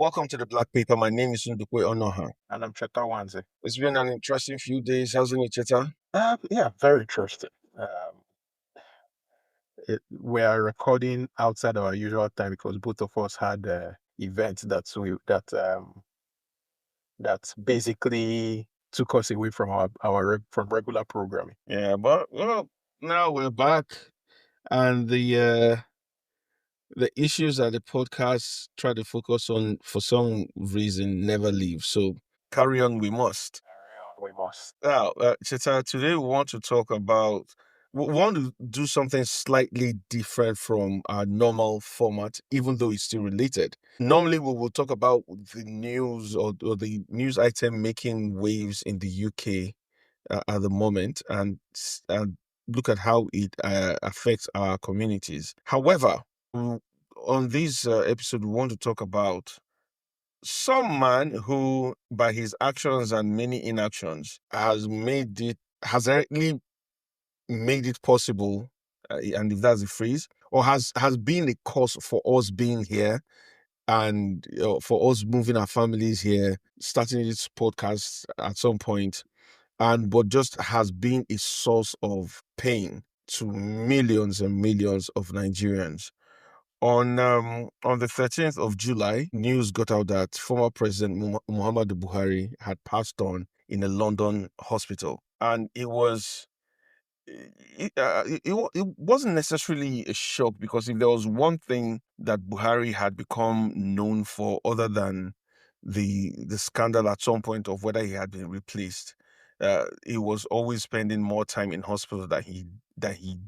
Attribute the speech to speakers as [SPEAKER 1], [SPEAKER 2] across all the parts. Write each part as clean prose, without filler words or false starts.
[SPEAKER 1] Welcome to the Black Paper. My name is Ndukwe Onoha.
[SPEAKER 2] And I'm Cheta Wanze.
[SPEAKER 1] It's been an interesting few days. How's it, Cheta?
[SPEAKER 2] Yeah, very interesting. We are recording outside our usual time because both of us had events that basically took us away from from regular programming.
[SPEAKER 1] Yeah, but now we're back, and the issues that the podcast try to focus on for some reason never leave. So carry on, we must.
[SPEAKER 2] We must.
[SPEAKER 1] Now, Cheta, today we want to talk about. We want to do something slightly different from our normal format, even though it's still related. Normally, we will talk about the news or the news item making waves in the UK at the moment and look at how it affects our communities. However, on this episode, we want to talk about some man who, by his actions and many inactions, has directly made it possible, and if that's the phrase, or has been a cause for us being here and for us moving our families here, starting this podcast at some point, but just has been a source of pain to millions and millions of Nigerians. On the 13th of July, news got out that former President Muhammadu Buhari had passed on in a London hospital, and it wasn't necessarily a shock, because if there was one thing that Buhari had become known for, other than the scandal at some point of whether he had been replaced, he was always spending more time in hospital than he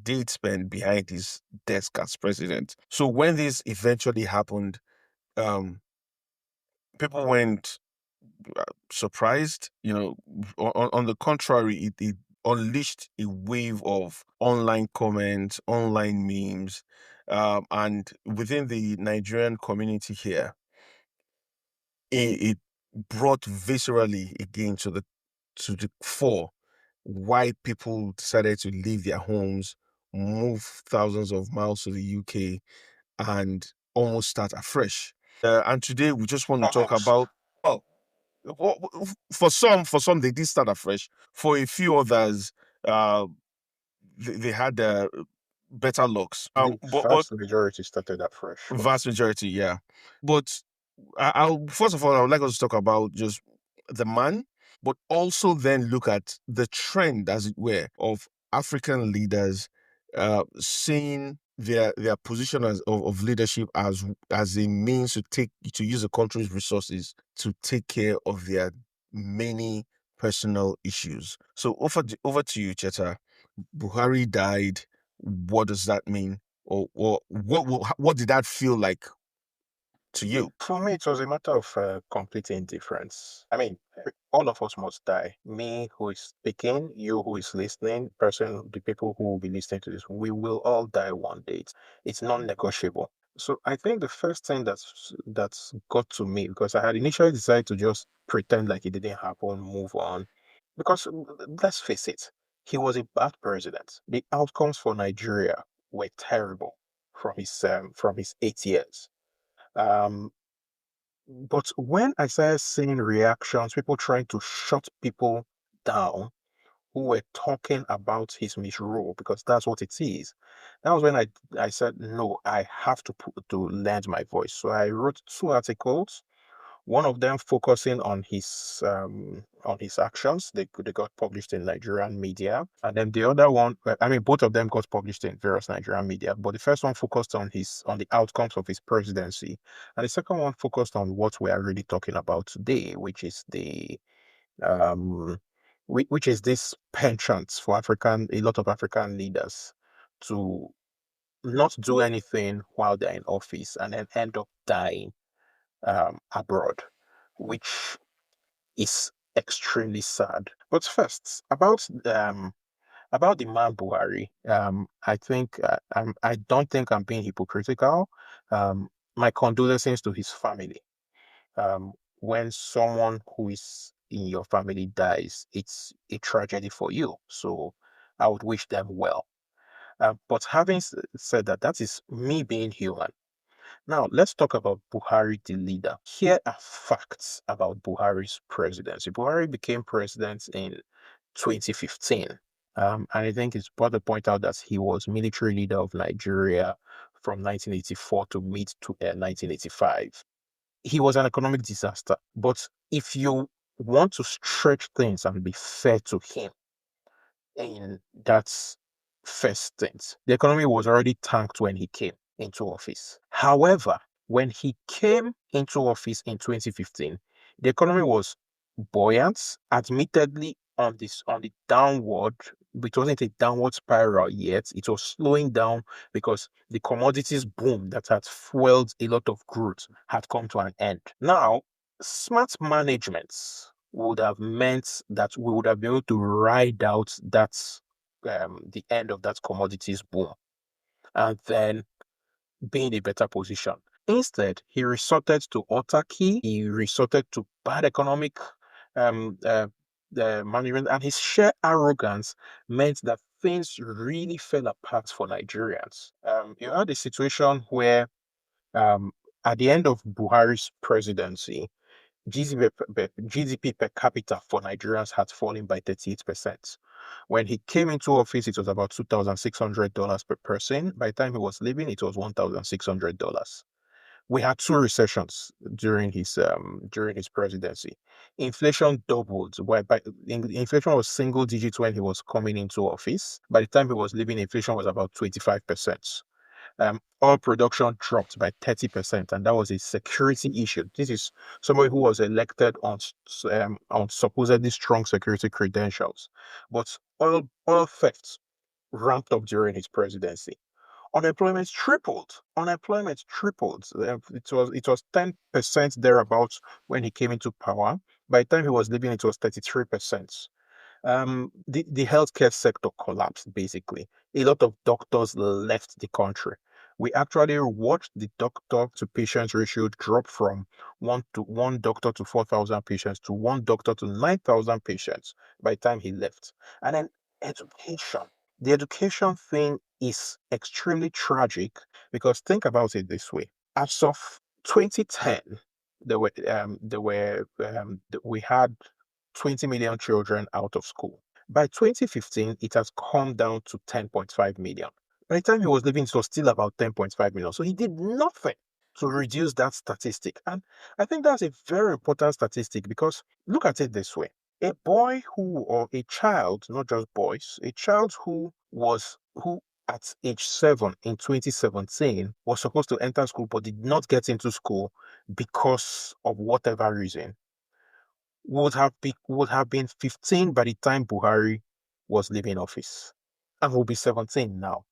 [SPEAKER 1] did spend behind his desk as president. So when this eventually happened, people went surprised. On the contrary, it unleashed a wave of online comments, online memes, and within the Nigerian community here, it brought viscerally again to the fore why people decided to leave their homes, move thousands of miles to the UK, and almost start afresh. And today we just want to talk about, for some they did start afresh. For a few others, they had better lucks.
[SPEAKER 2] The vast majority started afresh.
[SPEAKER 1] Vast majority, yeah. But I'll first of all, I would like us to talk about just the man, but also then look at the trend, as it were, of African leaders seeing their position of leadership as a means to use the country's resources to take care of their many personal issues. So over to you, Cheta. Buhari died. What does that mean? Or what did that feel like to you?
[SPEAKER 2] For me, it was a matter of complete indifference. I mean, all of us must die. Me who is speaking, you who is listening, the people who will be listening to this, we will all die one day. It's non-negotiable. So I think the first thing that's got to me, because I had initially decided to just pretend like it didn't happen, move on. Because let's face it, he was a bad president. The outcomes for Nigeria were terrible from his 8 years. Um, but when I started seeing reactions, people trying to shut people down who were talking about his misrule, because that's what it is. That was when I said, no, I have to lend my voice. So I wrote 2 articles. One of them focusing on his actions. They got published in Nigerian media, and then the other one, I mean, both of them got published in various Nigerian media. But the first one focused on the outcomes of his presidency, and the second one focused on what we are really talking about today, which is this penchant for a lot of African leaders to not do anything while they're in office and then end up dying abroad, which is extremely sad. But first, about the man Buhari, I don't think I'm being hypocritical. My condolences to his family. When someone who is in your family dies, it's a tragedy for you. So I would wish them well. But having said that, that is me being human. Now, let's talk about Buhari, the leader. Here are facts about Buhari's presidency. Buhari became president in 2015. And I think it's important to point out that he was military leader of Nigeria from 1984 to mid to 1985. He was an economic disaster. But if you want to stretch things and be fair to him, in that first stint. The economy was already tanked when he came into office. However, when he came into office in 2015, the economy was buoyant, admittedly on the downward. It wasn't a downward spiral yet. It was slowing down because the commodities boom that had fueled a lot of growth had come to an end. Now, smart management would have meant that we would have been able to ride out that the end of that commodities boom and then be in a better position. Instead, he resorted to autarky, he resorted to bad economic um, uh, management, and his sheer arrogance meant that things really fell apart for Nigerians. You had a situation where, um, at the end of Buhari's presidency, GDP per capita for Nigerians had fallen by 38%. When he came into office, it was about $2,600 per person. By the time he was leaving, it was $1,600. We had two recessions during his presidency. Inflation doubled, whereby inflation was single digits when he was coming into office. By the time he was leaving, inflation was about 25%. Oil production dropped by 30%, and that was a security issue. This is somebody who was elected on supposedly strong security credentials, but oil thefts ramped up during his presidency. Unemployment tripled. Unemployment tripled. It was 10% thereabouts when he came into power. By the time he was leaving, it was 33%. The healthcare sector collapsed basically. A lot of doctors left the country. We actually watched the doctor to patient ratio drop from one doctor to 4,000 patients to one doctor to 9,000 patients by the time he left. And then education. The education thing is extremely tragic because think about it this way. As of 2010, we had 20 million children out of school. By 2015, it has come down to 10.5 million. By the time he was leaving, it was still about 10.5 million. So he did nothing to reduce that statistic. And I think that's a very important statistic because look at it this way. A boy or a child, not just boys, a child who at age 7 in 2017 was supposed to enter school but did not get into school because of whatever reason would have been 15 by the time Buhari was leaving office and will be 17 now.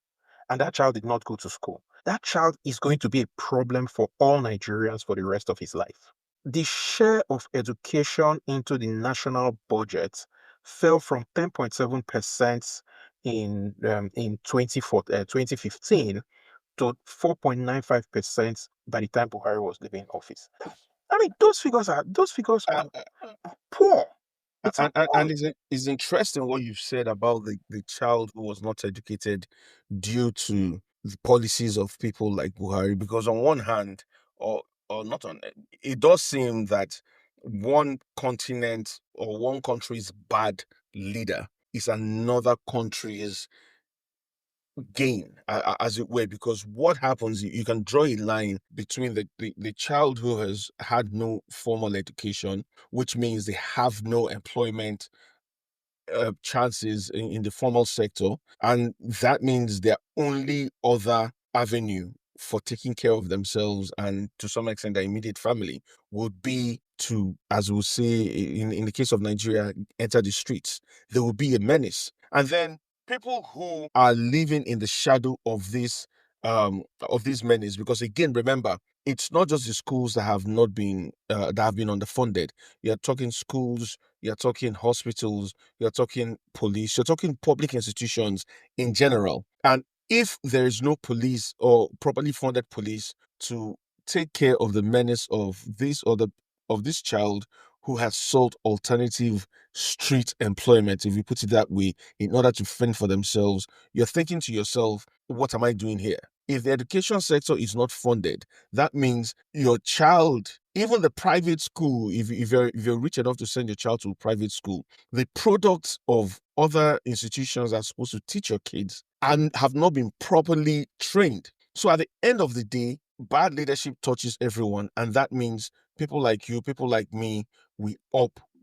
[SPEAKER 2] And that child did not go to school. That child is going to be a problem for all Nigerians for the rest of his life. The share of education into the national budget fell from 10.7% in 2015 to 4.95% by the time Buhari was leaving office. I mean, those figures are poor. It's
[SPEAKER 1] And
[SPEAKER 2] appalling.
[SPEAKER 1] it's interesting what you've said about the child who was not educated due to the policies of people like Buhari. Because on one hand, or not on, it does seem that one continent or one country's bad leader is another country's gain, as it were, because what happens, you can draw a line between the child who has had no formal education, which means they have no employment chances in the formal sector. And that means their only other avenue for taking care of themselves and to some extent their immediate family would be to, as we'll say in the case of Nigeria, enter the streets. There will be a menace. And then people who are living in the shadow of this menace, because again, remember, it's not just the schools that have not been that have been underfunded. You're talking schools, you're talking hospitals, you're talking police, you're talking public institutions in general. And if there is no police or properly funded police to take care of the menace of this child who has sought alternative street employment, if you put it that way, in order to fend for themselves, you're thinking to yourself, what am I doing here? If the education sector is not funded, that means your child, even the private school, if you're rich enough to send your child to a private school, the products of other institutions are supposed to teach your kids and have not been properly trained. So at the end of the day, bad leadership touches everyone, and that means people like you, people like me, we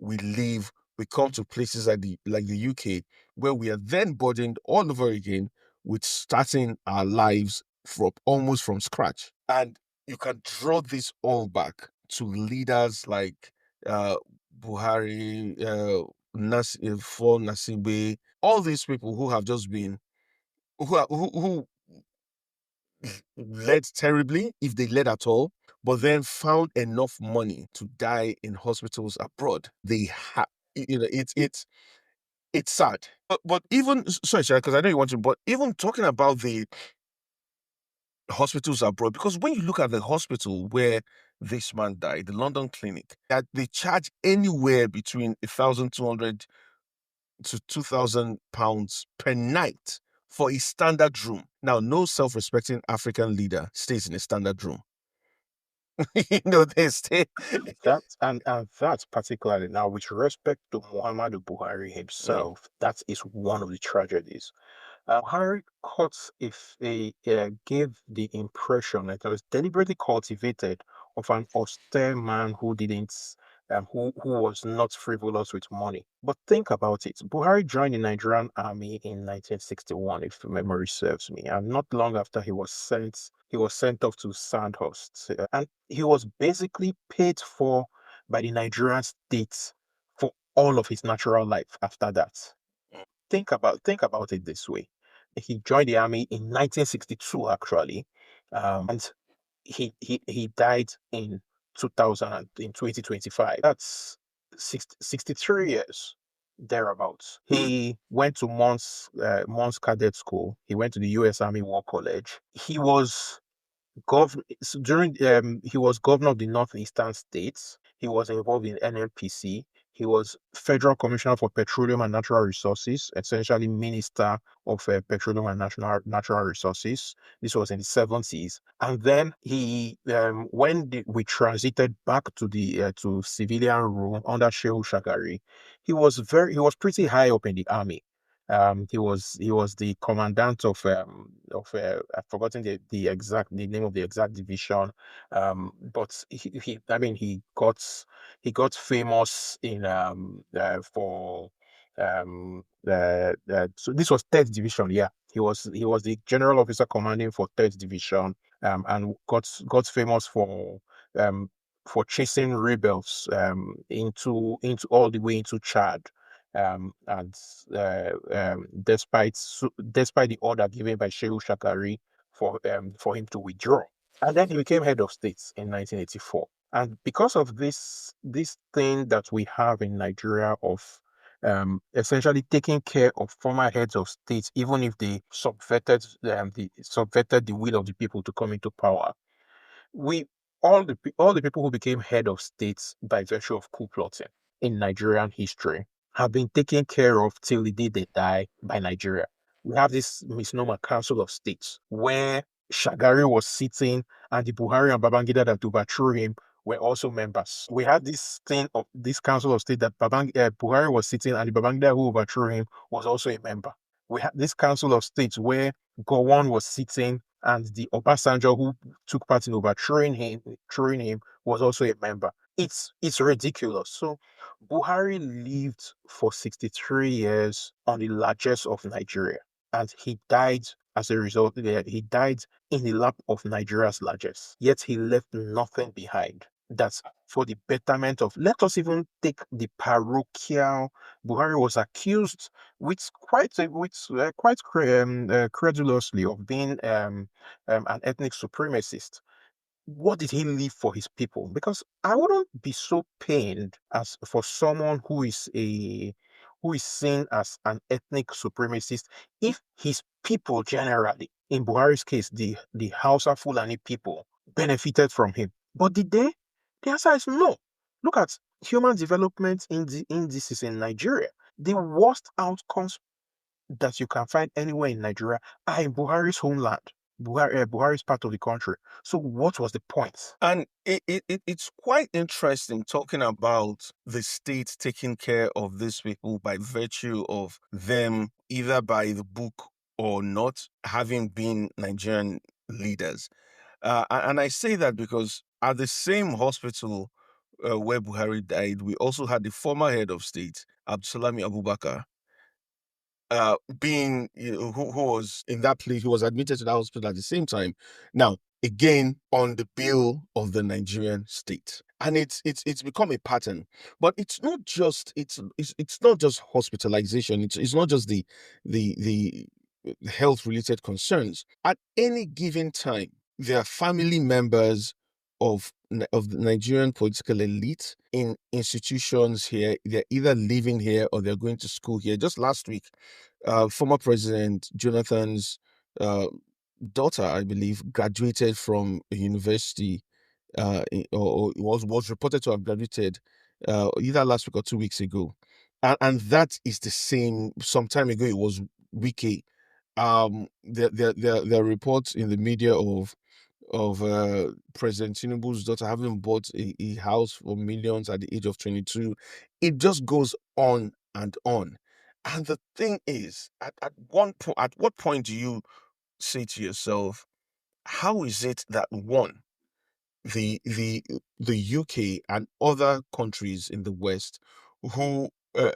[SPEAKER 1] leave, we come to places like the UK, where we are then burdened all over again with starting our lives from scratch. And you can draw this all back to leaders like uh, Buhari, for Nasibe, all these people who have just been who led terribly, if they led at all, but then found enough money to die in hospitals abroad. They have, it's sad. But even sorry, because I know you want to, but even talking about the hospitals abroad, because when you look at the hospital where this man died, the London clinic, that they charge anywhere between 1,200 to £2,000 per night for a standard room. Now, no self-respecting African leader stays in a standard room. They stay.
[SPEAKER 2] And that's particularly now with respect to Muhammadu Buhari himself, that is one of the tragedies. Harry Courts, if they gave the impression that it was deliberately cultivated of an austere man who didn't, who was not frivolous with money. But think about it. Buhari joined the Nigerian army in 1961, if memory serves me, and not long after he was sent off to Sandhurst, and he was basically paid for by the Nigerian state for all of his natural life after that. Think about it this way. He joined the army in 1962, actually, and he died in 2000 in 2025. That's 63 years thereabouts. He went to Mons Cadet School. He went to the U.S. Army War College. He was governor of the northeastern states. He was involved in NNPC. He was Federal Commissioner for Petroleum and Natural Resources, essentially Minister of Petroleum and Natural Resources. This was in the 70s. And then we transited back to the to civilian rule under Shehu Shagari, he was pretty high up in the army. He was the commandant of I've forgotten the name of the exact division. But I mean he got famous in for so this was third division. Yeah, he was the general officer commanding for third division, and got famous um for chasing rebels into all the way into Chad, and despite the order given by Shehu Shakari for him to withdraw. And then he became head of state in 1984. And because of this thing that we have in Nigeria of essentially taking care of former heads of state, even if they subverted the will of the people to come into power, we all the people who became head of states by virtue of coup plotting in Nigerian history have been taken care of till the day they die by Nigeria. We have this misnomer Council of States where Shagari was sitting and the Buhari and Babangida that overthrew him were also members. We had this thing of this Council of State that Buhari was sitting and the Babangida who overthrew him was also a member. We had this Council of States where Gowon was sitting and the Obasanjo who took part in overthrowing him was also a member. It's ridiculous. So Buhari lived for 63 years on the largesse of Nigeria, and he died as a result. He died in the lap of Nigeria's largesse. Yet he left nothing behind. That's for the betterment of. Let us even take the parochial. Buhari was accused with quite credulously of being an ethnic supremacist. What did he leave for his people? Because I wouldn't be so pained as for someone who is seen as an ethnic supremacist if his people generally, in Buhari's case, the Hausa Fulani people, benefited from him. But did they? The answer is no. Look at human development indices in Nigeria. The worst outcomes that you can find anywhere in Nigeria are in Buhari's homeland. Buhari is part of the country. So what was the point?
[SPEAKER 1] And it's quite interesting talking about the state taking care of these people by virtue of them either by the book or not having been Nigerian leaders. And I say that because at the same hospital where Buhari died, we also had the former head of state, Abdulsalami Abubakar, being who was in that place, who was admitted to that hospital at the same time. Now, again, on the bill of the Nigerian state, and it's become a pattern. But it's not just hospitalization. It's not just the health related concerns. At any given time, there are family members of the Nigerian political elite in institutions here. They're either living here or they're going to school here. Just last week, former President Jonathan's uh, daughter, I believe, graduated from a university, or was reported to have graduated either last week or 2 weeks ago, and that is the same. Some time ago, it was Wiki. There are reports in the media of President Tinubu's daughter having bought a house for millions at the age of 22. It just goes on and on. And the thing is, at what point do you say to yourself, how is it that one, the the the UK and other countries in the West who uh,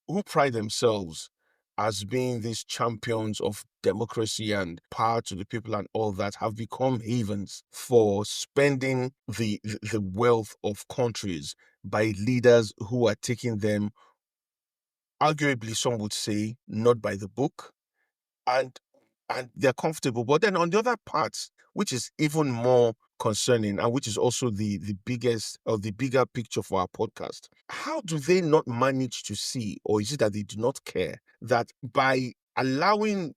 [SPEAKER 1] who pride themselves as being these champions of democracy and power to the people and all that have become havens for spending the wealth of countries by leaders who are taking them, arguably some would say, not by the book, and they're comfortable. But then on the other part, which is even more concerning and which is also the biggest or the bigger picture for our podcast, how do they not manage to see, or is it that they do not care, that by allowing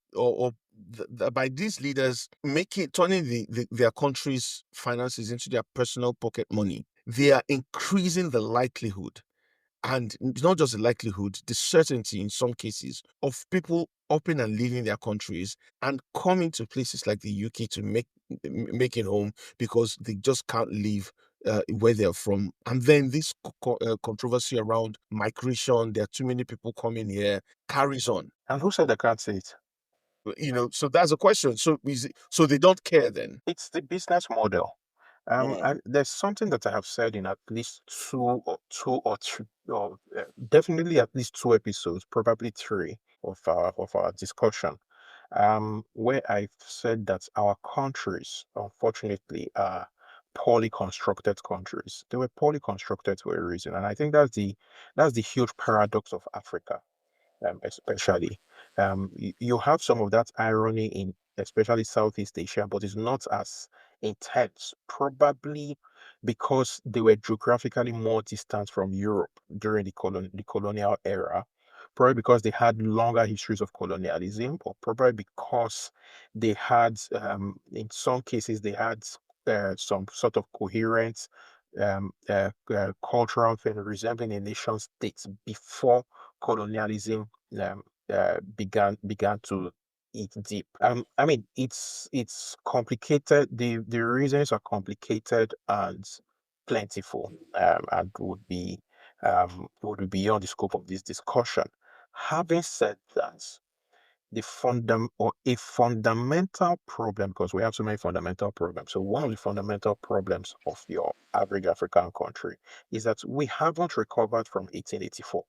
[SPEAKER 1] by these leaders making turning their country's finances into their personal pocket money, they are increasing the likelihood, and not just the likelihood, the certainty in some cases of people upping and leaving their countries and coming to places like the UK to make it home because they just can't leave where they're from. And then this controversy around migration, there are too many people coming here, carries on.
[SPEAKER 2] And who said I can't say it?
[SPEAKER 1] So that's a question. So they don't care then?
[SPEAKER 2] It's the business model.
[SPEAKER 1] Mm.
[SPEAKER 2] There's something that I have said in at least two or three, or definitely at least two episodes, probably three of our discussion, where I've said that our countries, unfortunately, are poorly constructed countries. They were poorly constructed for a reason, and I think that's the huge paradox of Africa, especially. You have some of that irony in especially Southeast Asia, but it's not as intense, probably because they were geographically more distant from Europe during the colonial era, probably because they had longer histories of colonialism, or probably because they had, in some cases, they had some sort of coherent cultural thing resembling a nation state before colonialism began to eat deep. I mean, it's complicated. The reasons are complicated and plentiful, and would be beyond the scope of this discussion. Having said that, a fundamental problem, because we have so many fundamental problems. So one of the fundamental problems of your average African country is that we haven't recovered from 1884.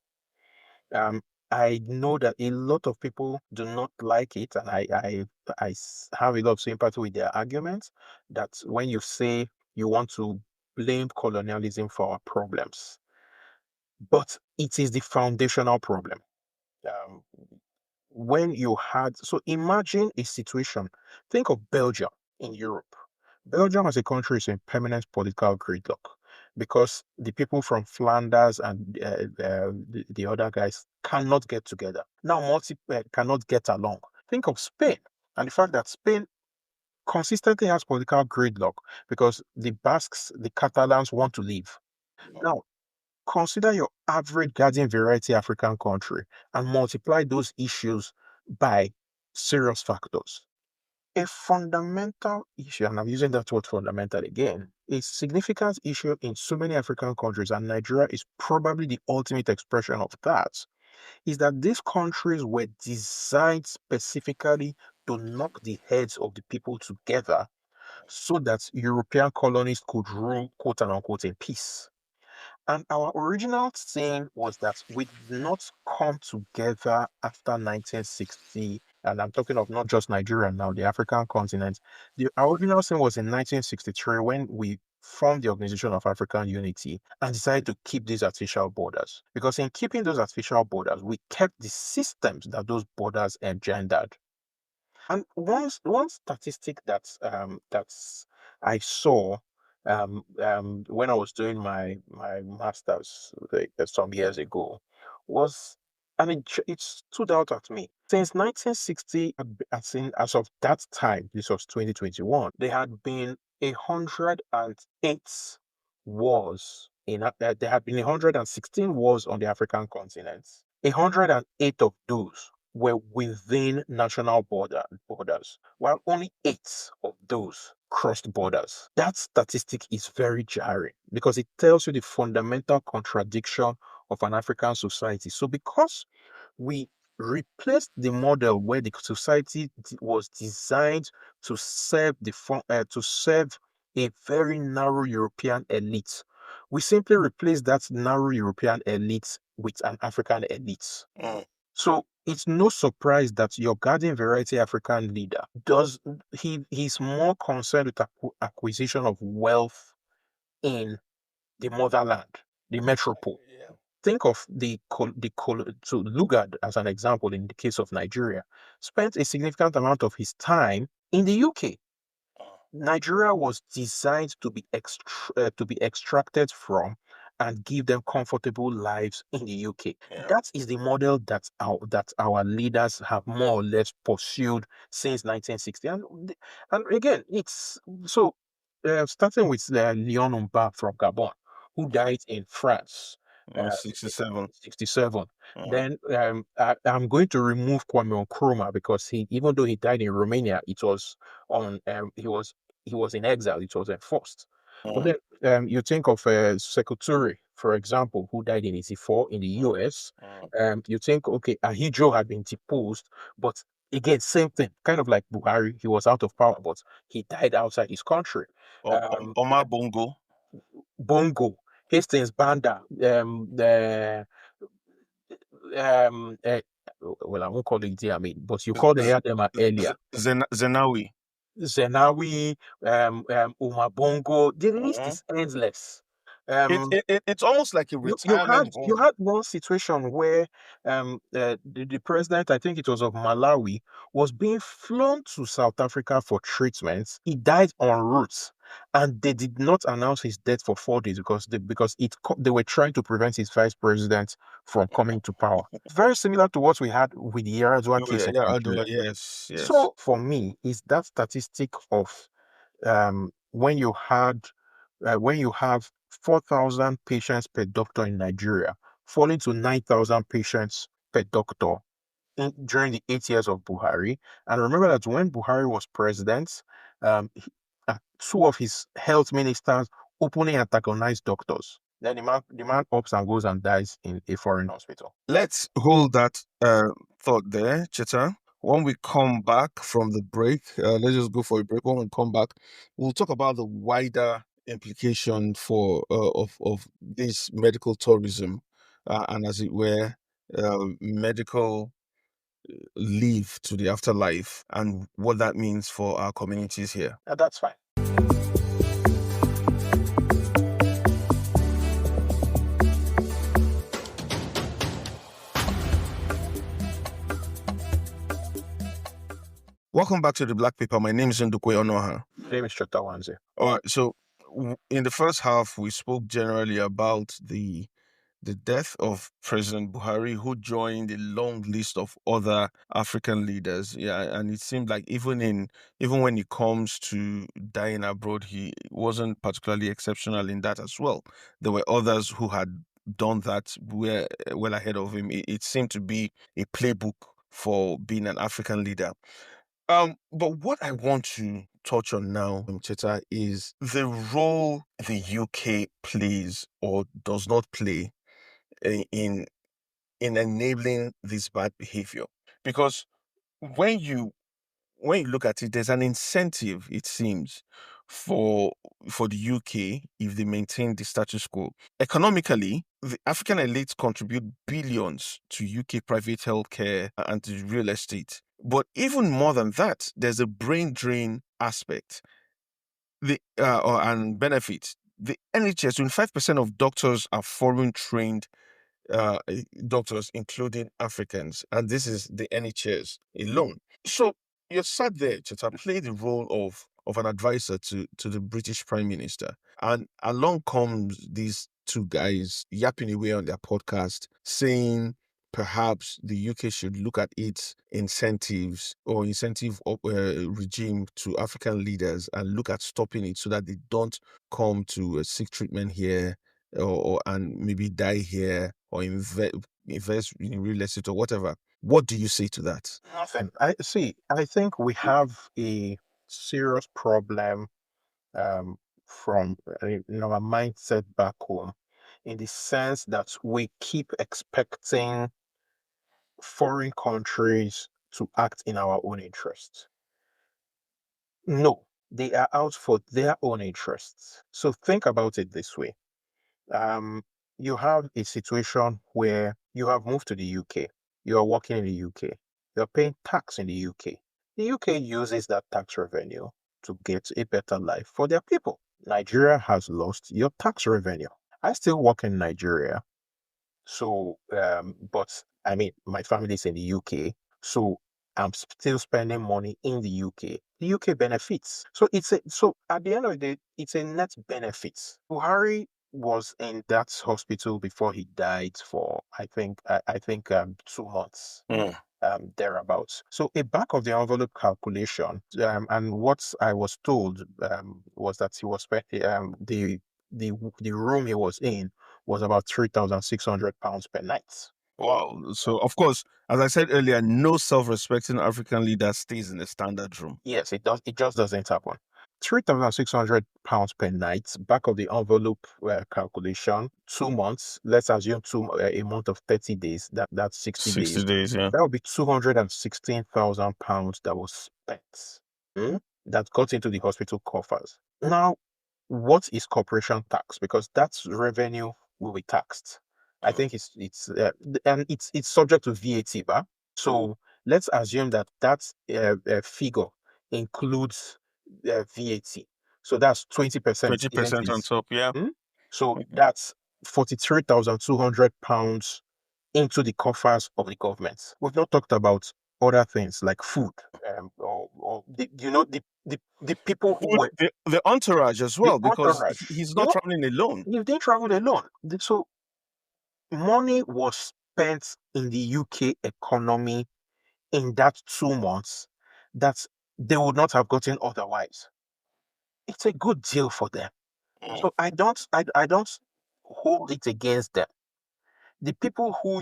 [SPEAKER 2] um, I know that a lot of people do not like it, and have a lot of sympathy with their arguments that when you say you want to blame colonialism for our problems, but it is the foundational problem. Um, when you had, so imagine a situation, think of Belgium in Europe. Belgium as a country is in permanent political gridlock because the people from Flanders and the other guys cannot get together. Now, cannot get along. Think of Spain and the fact that Spain consistently has political gridlock because the Basques, the Catalans want to leave. Now, consider your average garden variety African country and multiply those issues by serious factors. A fundamental issue, and I'm using that word fundamental again, a significant issue in so many African countries, and Nigeria is probably the ultimate expression of that, is that these countries were designed specifically to knock the heads of the people together so that European colonists could rule, quote and unquote, in peace. And our original thing was that we did not come together after 1960, and I'm talking of not just Nigeria now, the African continent. Our original thing was in 1963 when we formed the Organization of African Unity and decided to keep these artificial borders. Because in keeping those artificial borders, we kept the systems that those borders engendered. And one statistic that's I saw when I was doing my master's like, some years ago was, and it stood out at me. Since 1960, as of that time, this was 2021, there had been 108 wars there had been 116 wars on the African continent. 108 of those were within national borders, while only 8 of those crossed borders. That statistic is very jarring because it tells you the fundamental contradiction of an African society. So, because we replaced the model where the society was designed to serve to serve a very narrow European elite, we simply replaced that narrow European elite with an African elite. So it's no surprise that your garden variety African leader he's more concerned with acquisition of wealth in the motherland, the metropole.
[SPEAKER 1] Yeah.
[SPEAKER 2] Think of so Lugard as an example in the case of Nigeria, spent a significant amount of his time in the UK. Nigeria was designed to be extracted from and give them comfortable lives in the UK.
[SPEAKER 1] Yeah.
[SPEAKER 2] That is the model that our leaders have more or less pursued since 1960. And again, it's so starting with Leon Umba from Gabon, who died in France.
[SPEAKER 1] 67.
[SPEAKER 2] 67. Then I'm going to remove Kwame Nkrumah because even though he died in Romania, it was on he was in exile. It was enforced. But then you think of Sekou Touré, for example, who died in 84 in the US. You think, okay, Ahidjo had been deposed, but again, same thing, kind of like Buhari, he was out of power, but he died outside his country.
[SPEAKER 1] Omar Bongo.
[SPEAKER 2] Bongo, Hastings Banda, well, I won't call it Idi Amin, but you called them earlier.
[SPEAKER 1] Zenawi.
[SPEAKER 2] Zenawi, Umar Bongo. The list is endless.
[SPEAKER 1] It's almost like a retirement
[SPEAKER 2] You
[SPEAKER 1] home.
[SPEAKER 2] had one situation where the president, I think it was of Malawi, was being flown to South Africa for treatment. He died en route, and they did not announce his death for 4 days because they were trying to prevent his vice president from coming to power. Very similar to what we had with the Yaradua case in Nigeria.
[SPEAKER 1] Yes, yes.
[SPEAKER 2] So for me, is that statistic of when you have 4,000 patients per doctor in Nigeria, falling to 9,000 patients per doctor during the 8 years of Buhari. And remember that when Buhari was president, two of his health ministers openly antagonized doctors. Then the man ups and goes and dies in a foreign hospital.
[SPEAKER 1] Let's hold that thought there, Cheta. When we come back from the break, let's just go for a break. When we come back, we'll talk about the wider implication for of this medical tourism and, as it were, medical leave to the afterlife and what that means for our communities here.
[SPEAKER 2] That's fine.
[SPEAKER 1] Welcome back to the Black Paper. My name is Ndukwe Onoha.
[SPEAKER 2] My name is Chotawanze.
[SPEAKER 1] All right, so in the first half, we spoke generally about the death of President Buhari, who joined a long list of other African leaders. Yeah, and it seemed like even when it comes to dying abroad, he wasn't particularly exceptional in that as well. There were others who had done that well ahead of him. It seemed to be a playbook for being an African leader. But what I want to touch on now, Cheta, is the role the UK plays or does not play in enabling this bad behavior. Because when you when you look at it, there's an incentive, it seems, for the UK if they maintain the status quo. Economically, the African elites contribute billions to UK private healthcare and to real estate. But even more than that, there's a brain drain aspect. And benefits. The NHS, 25% of doctors are foreign trained uh, doctors, including Africans, and this is the NHS alone. So you're sat there to play the role of an advisor to the British Prime Minister, and along comes these two guys yapping away on their podcast, saying perhaps the UK should look at its incentives or regime to African leaders and look at stopping it so that they don't come to seek treatment here and maybe die here or invest in real estate or whatever. What do you say to that?
[SPEAKER 2] Nothing. I see. I think we have a serious problem um, from our mindset back home, in the sense that we keep expecting foreign countries to act in our own interests. No, they are out for their own interests. So think about it this way. Um, you have a situation where you have moved to the UK, you are working in the UK, you're paying tax in the UK. The UK uses that tax revenue to get a better life for their people. Nigeria has lost your tax revenue. I still work in Nigeria, so but I mean my family is in the UK, so I'm still spending money in the UK. The UK benefits. So at the end of the day, it's a net benefit. Buhari was in that hospital before he died for I think 2 months.
[SPEAKER 1] Mm.
[SPEAKER 2] Thereabouts. So a back of the envelope calculation, and what I was told was that he was the room he was in was about £3,600 per night.
[SPEAKER 1] Wow. So, of course, as I said earlier, no self-respecting African leader stays in a standard room.
[SPEAKER 2] Yes, it does. It just doesn't happen. £3,600 per night, back of the envelope calculation, 2 months. Let's assume a month of 30 days. That's 60
[SPEAKER 1] 60
[SPEAKER 2] days.
[SPEAKER 1] days, yeah.
[SPEAKER 2] That would be £216,000 that was spent. That got into the hospital coffers. Now, what is corporation tax? Because that's revenue will be taxed. I think it's subject to VAT, ba? So let's assume that figure includes VAT. So that's 20%, isn't
[SPEAKER 1] 20%
[SPEAKER 2] it?
[SPEAKER 1] on top, yeah.
[SPEAKER 2] So that's £43,200 into the coffers of the government. We've not talked about other things like food, or the people who
[SPEAKER 1] Food,
[SPEAKER 2] were
[SPEAKER 1] the entourage as
[SPEAKER 2] the
[SPEAKER 1] well, because
[SPEAKER 2] entourage.
[SPEAKER 1] he's
[SPEAKER 2] You
[SPEAKER 1] not
[SPEAKER 2] know,
[SPEAKER 1] traveling alone.
[SPEAKER 2] if they traveled alone, so money was spent in the UK economy in that 2 months that they would not have gotten otherwise. It's a good deal for them.
[SPEAKER 1] Mm.
[SPEAKER 2] So I don't hold it against them. The people who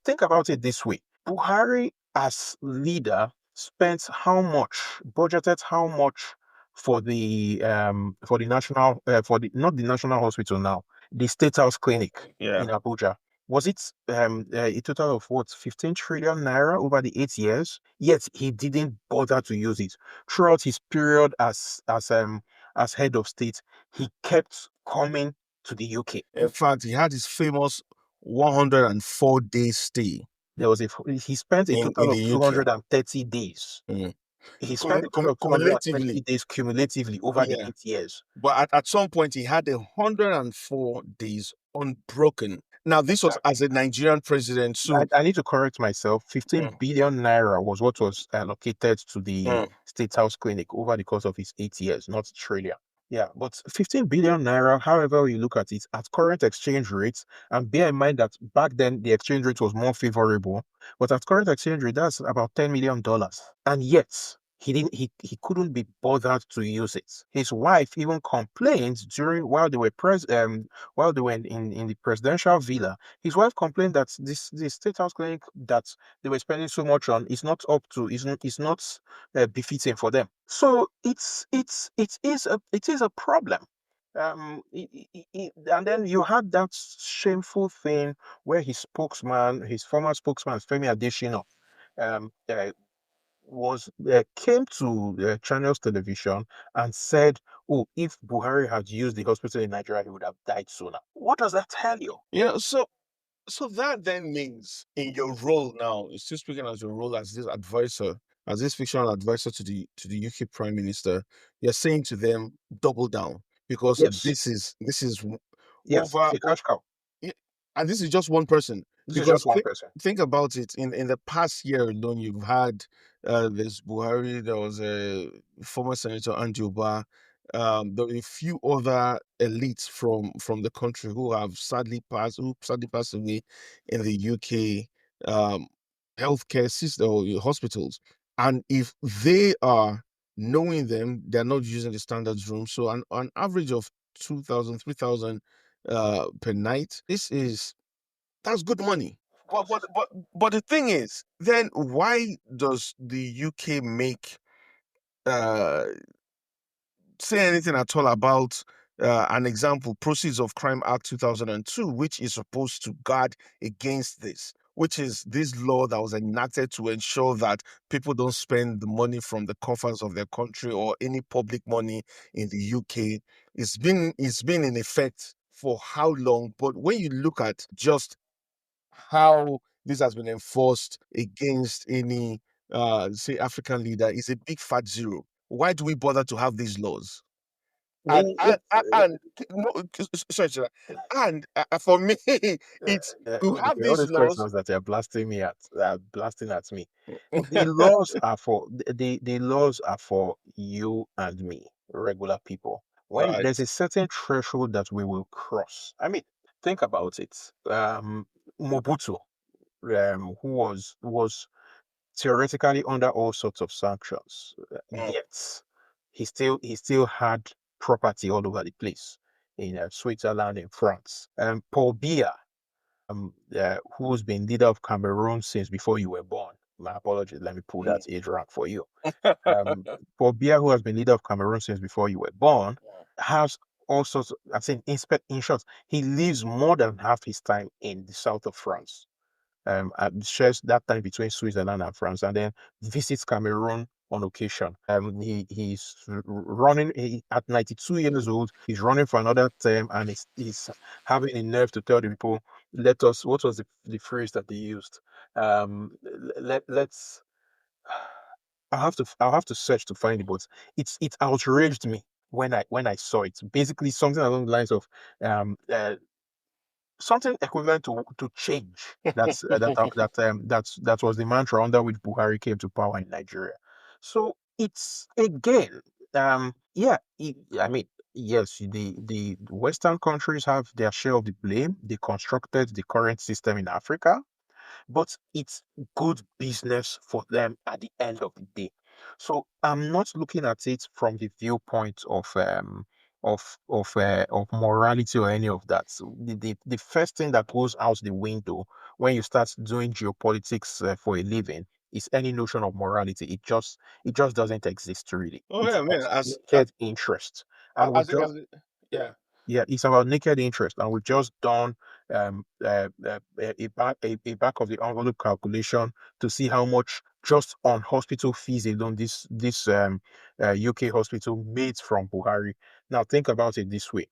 [SPEAKER 2] think about it this way. Buhari as leader spent how much, budgeted how much for the national for the not the national hospital now, the State House Clinic
[SPEAKER 1] Yeah.
[SPEAKER 2] in Abuja. Was it a total of what, 15 trillion naira over the 8 years? Yet he didn't bother to use it. Throughout his period as head of state, he kept coming to the UK.
[SPEAKER 1] In fact, he had his famous 104-day stay
[SPEAKER 2] He spent a
[SPEAKER 1] in
[SPEAKER 2] total of
[SPEAKER 1] the UK.
[SPEAKER 2] 230 days.
[SPEAKER 1] Mm.
[SPEAKER 2] He spent a total of 230
[SPEAKER 1] Cumulatively,
[SPEAKER 2] days cumulatively over the
[SPEAKER 1] yeah.
[SPEAKER 2] 8 years.
[SPEAKER 1] But at some point, he had 104 days unbroken. Now, this was as a Nigerian president. So,
[SPEAKER 2] I need to correct myself. 15
[SPEAKER 1] mm,
[SPEAKER 2] billion naira was what was allocated to the
[SPEAKER 1] mm,
[SPEAKER 2] State House Clinic over the course of his 8 years, not trillion. Yeah, but 15 billion naira, however you look at it, at current exchange rates, and bear in mind that back then the exchange rate was more favorable, but at current exchange rate, that's about $10 million. And yet, he couldn't be bothered to use it. His wife even complained during while they were in the presidential villa. His wife complained that this state house clinic that they were spending so much on is not up to is not befitting for them. So it is a problem. And then you had that shameful thing where his former spokesman, Femi Adesina, um, uh, came to Channels Television and said, "Oh, if Buhari had used the hospital in Nigeria, he would have died sooner." What does that tell you?
[SPEAKER 1] So that then means in your role now, still speaking as your role as this advisor, as this fictional advisor to the UK Prime Minister, you're saying to them, double down because
[SPEAKER 2] Yes,
[SPEAKER 1] this is
[SPEAKER 2] yes,
[SPEAKER 1] over.
[SPEAKER 2] it's a cash cow.
[SPEAKER 1] Yeah, and this is just one person.
[SPEAKER 2] This is
[SPEAKER 1] Because
[SPEAKER 2] just one person.
[SPEAKER 1] think about it. In the past year alone, you've had this Buhari. There was a former Senator Anjoba. There were a few other elites from the country who sadly passed away in the UK um, healthcare system or hospitals. And if they are knowing them, they're not using the standards room. So an average of 2,000, 3,000 per night. That's good money.
[SPEAKER 2] Of
[SPEAKER 1] But
[SPEAKER 2] course,
[SPEAKER 1] but but but the thing is, then why does the UK make uh say anything at all about an example, Proceeds of Crime Act 2002, which is supposed to guard against this, which is this law that was enacted to ensure that people don't spend the money from the coffers of their country or any public money in the UK. It's been in effect for how long? But when you look at just how this has been enforced against any say African leader, is a big fat zero. Why do we bother to have these laws? And
[SPEAKER 2] me,
[SPEAKER 1] and
[SPEAKER 2] it's
[SPEAKER 1] and no, sorry, sorry. And for me, it's to have
[SPEAKER 2] okay. All
[SPEAKER 1] these
[SPEAKER 2] these
[SPEAKER 1] laws.
[SPEAKER 2] questions that you're blasting at me. The laws are for the laws are for you and me, regular people. When there's
[SPEAKER 1] Right.
[SPEAKER 2] a certain threshold that we will cross. I mean, think about it. Mobutu, who was theoretically under all sorts of sanctions,
[SPEAKER 1] Mm,
[SPEAKER 2] yet he still had property all over the place in Switzerland, in France. Paul Biya, who's been leader of Cameroon since before you were born. My apologies. Let me pull that
[SPEAKER 1] mm.
[SPEAKER 2] age rank for you. Paul Biya, who has been leader of Cameroon since before you were born, has all sorts. I'm saying, in short, he lives more than half his time in the south of France, shares that time between Switzerland and France, and then visits Cameroon on occasion. He's running at 92 years old. He's running for another term, and he's having a nerve to tell the people, "Let us." What was the phrase that they used? Let's. I'll have to search to find it, but it outraged me when I saw it. Basically, something along the lines of um, uh, something equivalent to change. That was the mantra under which Buhari came to power in Nigeria. So it's again, yeah. I mean, yes, the Western countries have their share of the blame. They constructed the current system in Africa, but it's good business for them at the end of the day. So I'm not looking at it from the viewpoint of morality or any of that. So the first thing that goes out the window when you start doing geopolitics for a living is any notion of morality. It just doesn't exist really.
[SPEAKER 1] Oh
[SPEAKER 2] It's
[SPEAKER 1] yeah, man.
[SPEAKER 2] about naked interest, and we've just
[SPEAKER 1] Yeah.
[SPEAKER 2] yeah, it's about naked interest, and we've just done a back of the envelope calculation to see how much just on hospital fees alone this UK hospital made from Buhari. Now think about it this way: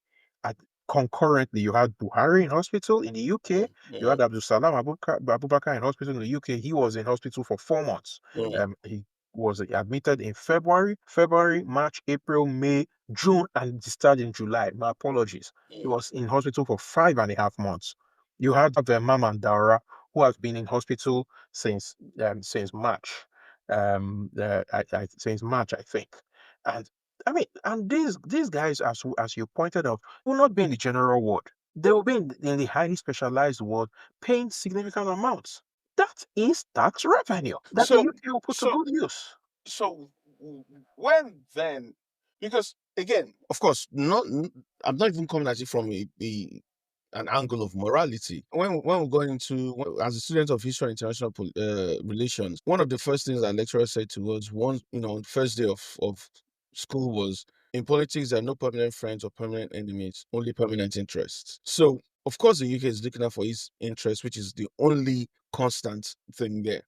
[SPEAKER 2] At, concurrently, you had Buhari in hospital in the UK, you had
[SPEAKER 1] Mm,
[SPEAKER 2] Abdul Salam Abubakar in hospital in the UK. He was in hospital for 4 months.
[SPEAKER 1] mm,
[SPEAKER 2] He was admitted in February, March, April, May, June, and discharged in July. My apologies. He
[SPEAKER 1] mm,
[SPEAKER 2] was in hospital for 5.5 months. You had Mama Daura, who has been in hospital since March. Since March, I think. And I mean, and these guys, as you pointed out, will not be in the general ward. They will be in the highly specialized ward, paying significant amounts. That is tax revenue that the
[SPEAKER 1] So
[SPEAKER 2] UK will put to
[SPEAKER 1] so
[SPEAKER 2] good use.
[SPEAKER 1] so when then, because again, of course, I'm not even coming at it from an angle of morality. When we're going into, as a student of history and international relations, one of the first things our lecturer said to us, one, on the first day of school, was, in politics there are no permanent friends or permanent enemies, only permanent interests. So of course the UK is looking out for its interest, which is the only constant thing there.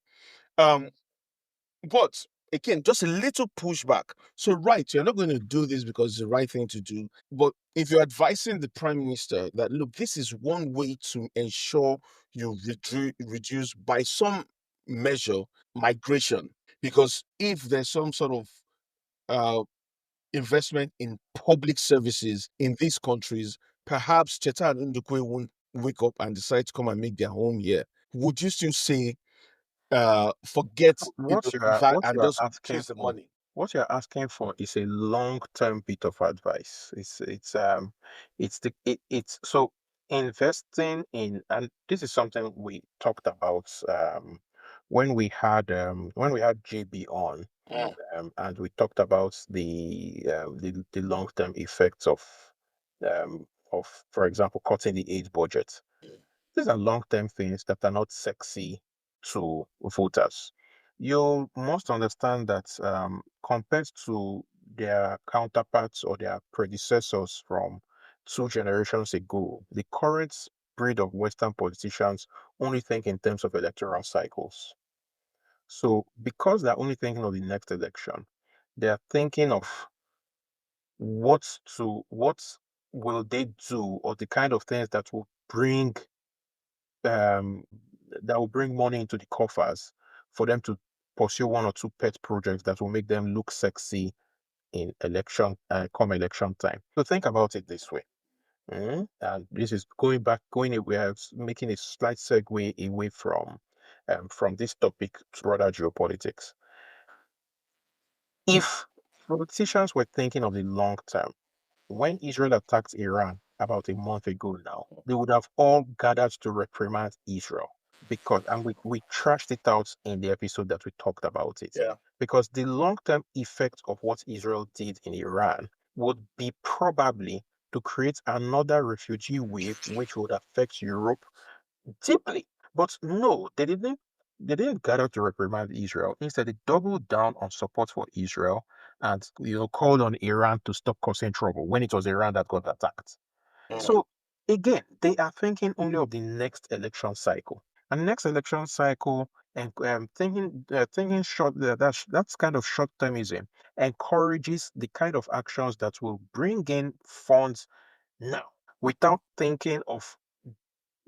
[SPEAKER 1] But again, just a little pushback. So, right, you're not going to do this because it's the right thing to do. But if you're advising the prime minister that, look, this is one way to ensure you reduce by some measure migration, because if there's some sort of uh, investment in public services in these countries, perhaps Cheta and Ndukwe won't wake up and decide to come and make their home here. Would you still say, forget that
[SPEAKER 2] What
[SPEAKER 1] and
[SPEAKER 2] you are
[SPEAKER 1] just
[SPEAKER 2] asking
[SPEAKER 1] chase the
[SPEAKER 2] for,
[SPEAKER 1] money?
[SPEAKER 2] what you're asking for is a long-term bit of advice. It's so investing in, and this is something we talked about when we had JB on,
[SPEAKER 1] Mm.
[SPEAKER 2] and we talked about the long-term effects of, for example, cutting the aid budget. These are long-term things that are not sexy to voters. You must understand that compared to their counterparts or their predecessors from 2 generations ago, the current breed of Western politicians only think in terms of electoral cycles. So, because they're only thinking of the next election, they're thinking of what will they do, or the kind of things um, that will bring money into the coffers for them to pursue 1 or 2 pet projects that will make them look sexy in come election time. So think about it this way. And this is going away, making a slight segue away from this topic to broader geopolitics. If politicians were thinking of the long term, when Israel attacked Iran about a month ago now, they would have all gathered to reprimand Israel, because, and we trashed it out in the episode that we talked about it.
[SPEAKER 1] Yeah.
[SPEAKER 2] Because the long-term effect of what Israel did in Iran would be probably to create another refugee wave which would affect Europe deeply. But no, they didn't gather to reprimand Israel. Instead, they doubled down on support for Israel and called on Iran to stop causing trouble when it was Iran that got attacked.
[SPEAKER 1] Mm.
[SPEAKER 2] So again, they are thinking only of the next election cycle. And next election cycle, and thinking short, that's kind of short termism, encourages the kind of actions that will bring in funds now without thinking of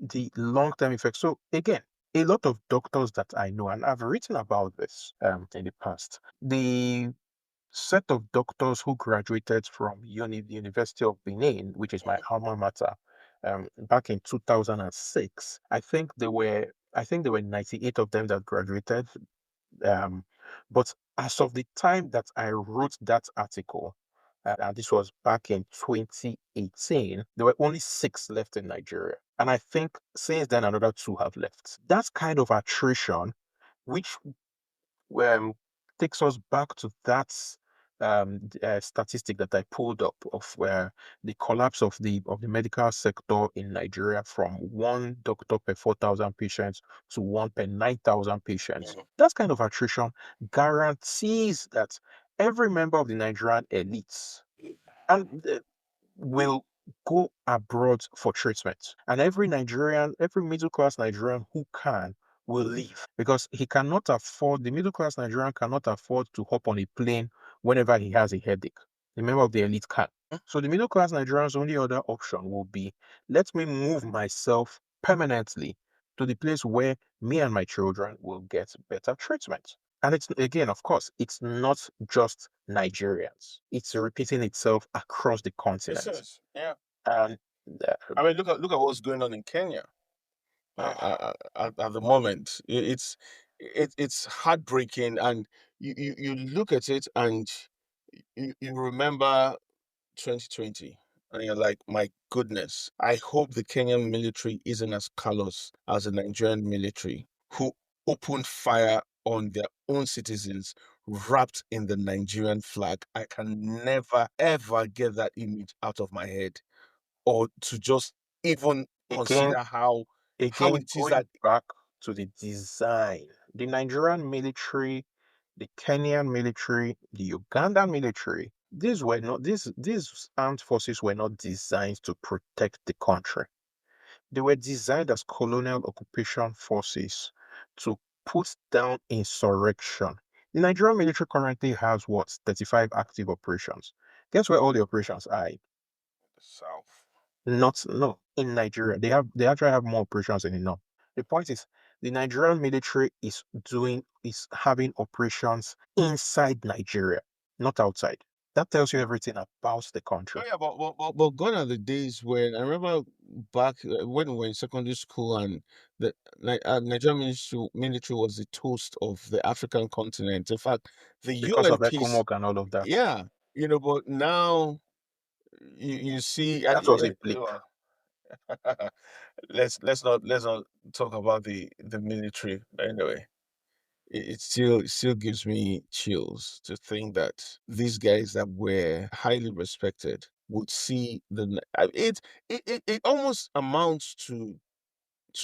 [SPEAKER 2] the long-term effects. So again, a lot of doctors that I know, and I've written about this in the past, the set of doctors who graduated from the University of Benin, which is my alma mater, back in 2006, I think there were 98 of them that graduated. Um, but as of the time that I wrote that article, and this was back in 2018, there were only 6 left in Nigeria. And I think since then, another 2 have left. That kind of attrition, which um, takes us back to that statistic that I pulled up of where the collapse of the medical sector in Nigeria from 1 doctor per 4,000 patients to 1 per 9,000 patients. That kind of attrition guarantees that every member of the Nigerian elites and will go abroad for treatment. And every middle class Nigerian who can will leave, because the middle class Nigerian cannot afford to hop on a plane whenever he has a headache. The member of the elite can. So the middle class Nigerian's only other option will be, let me move myself permanently to the place where me and my children will get better treatment. And it's, again, of course, it's not just Nigerians. It's repeating itself across the
[SPEAKER 1] This
[SPEAKER 2] continent.
[SPEAKER 1] is, yeah.
[SPEAKER 2] And
[SPEAKER 1] I mean, look at what's going on in Kenya at the moment. It's heartbreaking, and you look at it and you remember 2020, and you're like, my goodness, I hope the Kenyan military isn't as callous as the Nigerian military, who opened fire on their own citizens wrapped in the Nigerian flag. I can never ever get that image out of my head, or to just even
[SPEAKER 2] Again,
[SPEAKER 1] consider how
[SPEAKER 2] again,
[SPEAKER 1] it is that
[SPEAKER 2] going back to the design, the Nigerian military, the Kenyan military, the Ugandan military, these armed forces were not designed to protect the country. They were designed as colonial occupation forces to put down insurrection. The Nigerian military currently has what, 35 active operations. Guess where all the operations are?
[SPEAKER 1] South.
[SPEAKER 2] Not no in Nigeria. They actually have more operations than enough. The point is the Nigerian military is having operations inside Nigeria, not outside. That tells you everything about the
[SPEAKER 1] Oh
[SPEAKER 2] country.
[SPEAKER 1] yeah, but gone are the days when I remember back when we were in secondary school, and the Nigerian military was the toast of the African continent. In fact, the
[SPEAKER 2] Because
[SPEAKER 1] UN
[SPEAKER 2] of
[SPEAKER 1] peace,
[SPEAKER 2] ECOMOG and all of that.
[SPEAKER 1] yeah, but now you see,
[SPEAKER 2] That was a blip.
[SPEAKER 1] let's not talk about the military. Anyway, it still gives me chills to think that these guys that were highly respected would see it almost amounts to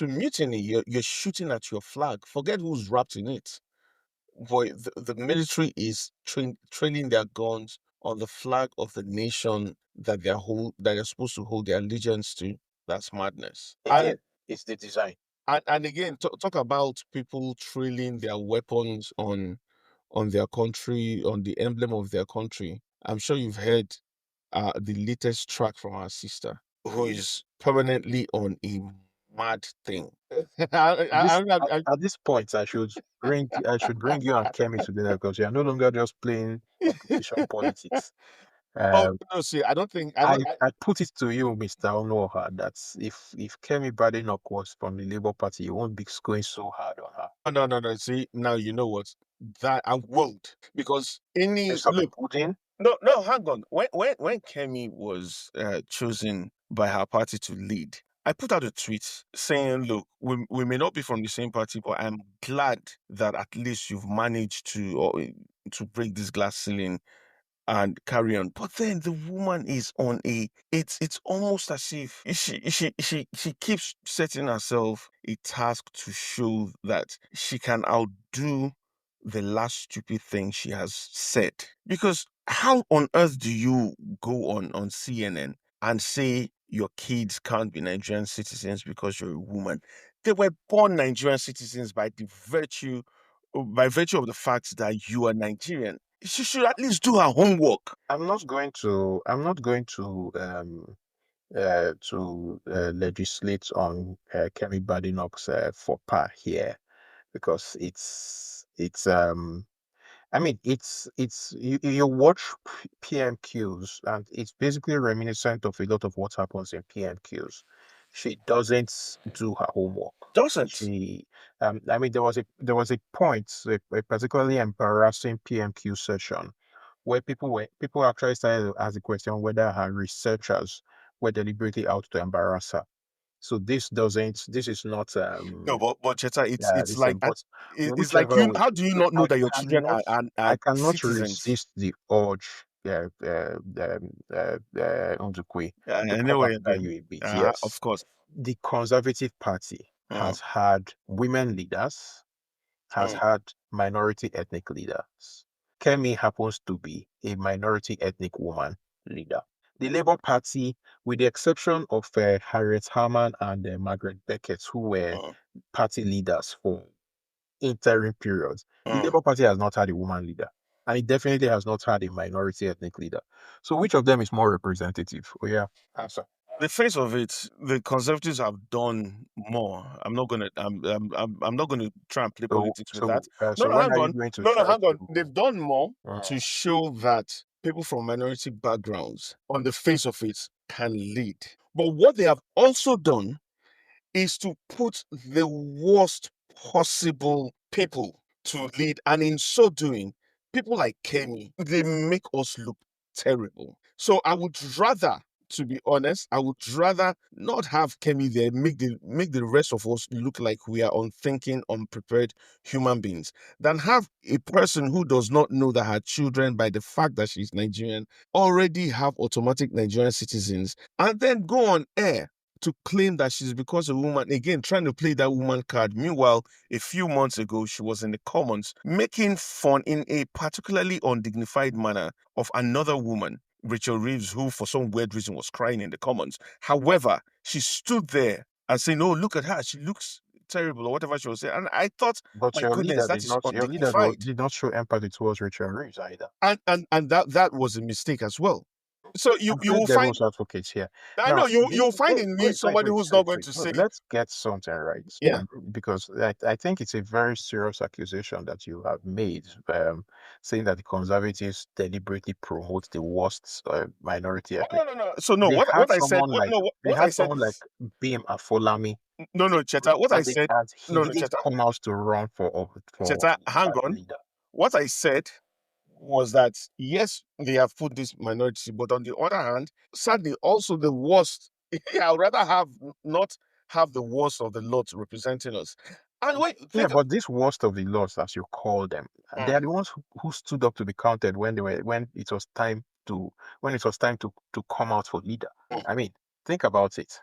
[SPEAKER 1] mutiny. You're shooting at your flag. Forget who's wrapped in it. Boy, the military is trailing their guns on the flag of the nation that they're supposed to hold their allegiance to. That's madness. And
[SPEAKER 2] Again, it's the design.
[SPEAKER 1] and again, talk about people trailing their weapons on their country, on the emblem of their country. I'm sure you've heard the latest track from our sister, who is permanently on a mad thing.
[SPEAKER 2] This
[SPEAKER 1] I
[SPEAKER 2] at this point, I should bring you and Kemi together because you are no longer just playing occupation politics.
[SPEAKER 1] oh
[SPEAKER 2] Uh,
[SPEAKER 1] no, see, I don't think I
[SPEAKER 2] I,
[SPEAKER 1] don't.
[SPEAKER 2] I put it to you, Mr. Onoha, that if Kemi Badenoch was from the Labour Party, you won't be going so hard on her.
[SPEAKER 1] Oh, no. See, now you know what? That I won't, because any
[SPEAKER 2] Based on the
[SPEAKER 1] look.
[SPEAKER 2] pudding,
[SPEAKER 1] No, hang on. When Kemi was chosen by her party to lead, I put out a tweet saying, "Look, we may not be from the same party, but I'm glad that at least you've managed to break this glass ceiling and carry on." But then the woman is on a it's almost as if she keeps setting herself a task to show that she can outdo the last stupid thing she has said. Because how on earth do you go on CNN and say your kids can't be Nigerian citizens because you're a woman? They were born Nigerian citizens by virtue of the fact that you are Nigerian. She should at least do her homework.
[SPEAKER 2] I'm not going to legislate on Kemi Badenoch's faux pas here because you watch PMQs and it's basically reminiscent of a lot of what happens in PMQs. She doesn't do her homework.
[SPEAKER 1] Doesn't.
[SPEAKER 2] There was a point, a particularly embarrassing PMQ session where people actually started to ask the question whether her researchers were deliberately out to embarrass her. So this is not
[SPEAKER 1] No, but Cheta, it's
[SPEAKER 2] yeah,
[SPEAKER 1] it's
[SPEAKER 2] this
[SPEAKER 1] like
[SPEAKER 2] but
[SPEAKER 1] it's like
[SPEAKER 2] whichever
[SPEAKER 1] you.
[SPEAKER 2] way.
[SPEAKER 1] How do you
[SPEAKER 2] So
[SPEAKER 1] not know that your children are
[SPEAKER 2] I cannot
[SPEAKER 1] citizens?
[SPEAKER 2] resist the urge, Ndukwe, to come
[SPEAKER 1] Anyway,
[SPEAKER 2] after you a bit.
[SPEAKER 1] of
[SPEAKER 2] Yes,
[SPEAKER 1] course.
[SPEAKER 2] the Conservative Party
[SPEAKER 1] Mm,
[SPEAKER 2] has had women leaders, has
[SPEAKER 1] mm,
[SPEAKER 2] had minority ethnic leaders. Kemi happens to be a minority ethnic woman leader. The Labour Party, with the exception of Harriet Harman and Margaret Beckett, who were
[SPEAKER 1] mm,
[SPEAKER 2] party leaders for interim periods, the
[SPEAKER 1] mm.
[SPEAKER 2] Labour Party has not had a woman leader. And it definitely has not had a minority ethnic leader. So which of them is more representative? Oh yeah, answer.
[SPEAKER 1] The face of it, the Conservatives have done more. I'm not gonna try and play
[SPEAKER 2] So
[SPEAKER 1] politics with that.
[SPEAKER 2] so uh,
[SPEAKER 1] No,
[SPEAKER 2] so
[SPEAKER 1] no,
[SPEAKER 2] when
[SPEAKER 1] hang
[SPEAKER 2] are you
[SPEAKER 1] on.
[SPEAKER 2] going to
[SPEAKER 1] No,
[SPEAKER 2] try
[SPEAKER 1] hang on.
[SPEAKER 2] to
[SPEAKER 1] They've done more
[SPEAKER 2] uh,
[SPEAKER 1] to show that people from minority backgrounds, on the face of it, can lead. But what they have also done is to put the worst possible people to lead. And in so doing, people like Kemi, they make us look terrible. So I would rather to be honest, I would rather not have Kemi there, make the rest of us look like we are unthinking, unprepared human beings, than have a person who does not know that her children, by the fact that she's Nigerian, already have automatic Nigerian citizens, and then go on air to claim that she's because a woman, again, trying to play that woman card. Meanwhile, a few months ago, she was in the comments making fun in a particularly undignified manner of another woman, Rachel Reeves, who for some weird reason was crying in the comments. However, she stood there and saying, "Oh, look at her. She looks terrible," or whatever she was saying. And I thought,
[SPEAKER 2] But
[SPEAKER 1] my goodness, that is undignified.
[SPEAKER 2] did not show empathy towards Richard Reeves either.
[SPEAKER 1] And that was a mistake as well. So
[SPEAKER 2] I'm
[SPEAKER 1] you
[SPEAKER 2] playing
[SPEAKER 1] will find,
[SPEAKER 2] devil's advocate here.
[SPEAKER 1] I know
[SPEAKER 2] Now,
[SPEAKER 1] you'll find in me somebody who's not going
[SPEAKER 2] wait.
[SPEAKER 1] to
[SPEAKER 2] No,
[SPEAKER 1] say,
[SPEAKER 2] let's get something right.
[SPEAKER 1] yeah.
[SPEAKER 2] Because I think it's a very serious accusation that you have made, saying that the conservatives deliberately promote the worst minority
[SPEAKER 1] Oh,
[SPEAKER 2] ethnic.
[SPEAKER 1] no. So no,
[SPEAKER 2] They had
[SPEAKER 1] what I said,
[SPEAKER 2] someone like they
[SPEAKER 1] what
[SPEAKER 2] had
[SPEAKER 1] I said,
[SPEAKER 2] someone like Bim Afolami,
[SPEAKER 1] no, Cheta, what I said,
[SPEAKER 2] and he
[SPEAKER 1] no,
[SPEAKER 2] didn't
[SPEAKER 1] Cheta,
[SPEAKER 2] come out to run for
[SPEAKER 1] Cheta, hang
[SPEAKER 2] party
[SPEAKER 1] on.
[SPEAKER 2] leader.
[SPEAKER 1] What I said was that yes, they have put this minority, but on the other hand, sadly, also the worst. I'd rather have not have the worst of the lot representing us. And wait,
[SPEAKER 2] Yeah,
[SPEAKER 1] think,
[SPEAKER 2] but this worst of the lost, as you call them, they are the ones who stood up to be counted when it was time to come out for leader. I mean, think about it.